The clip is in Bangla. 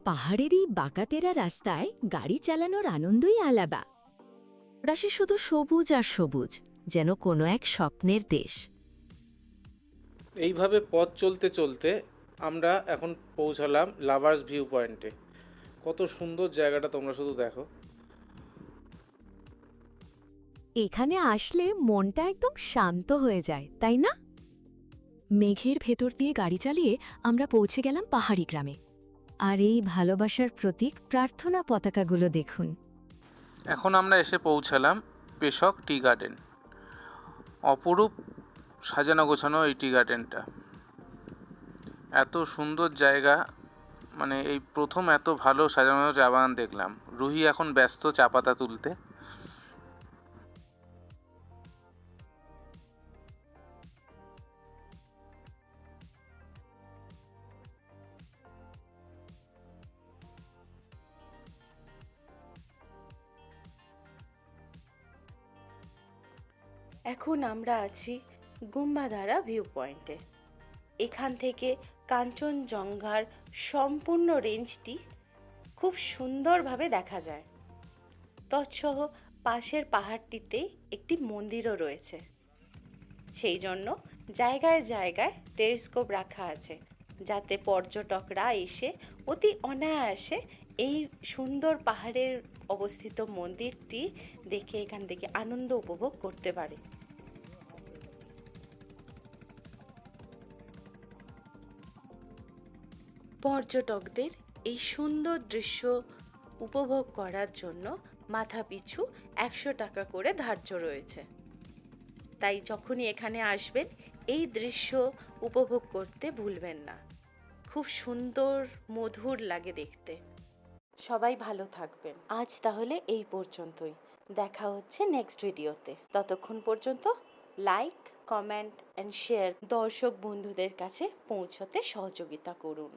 পাহাড়ের এই বাঁকাতেরা রাস্তায় গাড়ি চালানোর আনন্দই আলাদা। রাশি শুধু সবুজ আর সবুজ, যেন কোনো এক স্বপ্নের দেশ। এইভাবে পথ চলতে চলতে আমরা এখন পৌঁছালাম লাভার্স ভিউ পয়েন্টে। কত সুন্দর জায়গাটা তোমরা শুধু দেখো। এখানে আসলে মনটা একদম শান্ত হয়ে যায়, তাই না? মেঘের ভেতর দিয়ে গাড়ি চালিয়ে আমরা পৌঁছে গেলাম পাহাড়ি গ্রামে। আর এই ভালোবাসার প্রতীক প্রার্থনা পতাকাগুলো দেখুন। এখন আমরা এসে পৌঁছালাম পেশক টি গার্ডেন। অপরূপ সাজানো গোছানো এই টি গার্ডেনটা, এত সুন্দর জায়গা, মানে এই প্রথম এত ভালো সাজানো চা বাগান দেখলাম। রুহি এখন ব্যস্ত চা পাতা তুলতে। এখন আমরা আছি গুম্বাধারা ভিউ পয়েন্টে। এখান থেকে কাঞ্চনজঙ্ঘার সম্পূর্ণ রেঞ্জটি খুব সুন্দরভাবে দেখা যায়। তৎসহ পাশের পাহাড়টিতে একটি মন্দিরও রয়েছে। সেই জন্য জায়গায় জায়গায় টেলিস্কোপ রাখা আছে, যাতে পর্যটকরা এসে অতি অনায়াসে এই সুন্দর পাহাড়ের অবস্থিত মন্দিরটি দেখে এখান থেকে আনন্দ উপভোগ করতে পারে। পর্যটকদের এই সুন্দর দৃশ্য উপভোগ করার জন্য মাথাপিছু 100 টাকা করে ধার্য রয়েছে। তাই যখনই এখানে আসবেন এই দৃশ্য উপভোগ করতে ভুলবেন না। খুব সুন্দর, মধুর লাগে দেখতে। সবাই ভালো থাকবেন। আজ তাহলে এই পর্যন্তই। দেখা হচ্ছে নেক্সট ভিডিওতে। ততক্ষণ পর্যন্ত লাইক, কমেন্ট অ্যান্ড শেয়ার দর্শক বন্ধুদের কাছে পৌঁছতে সহযোগিতা করুন।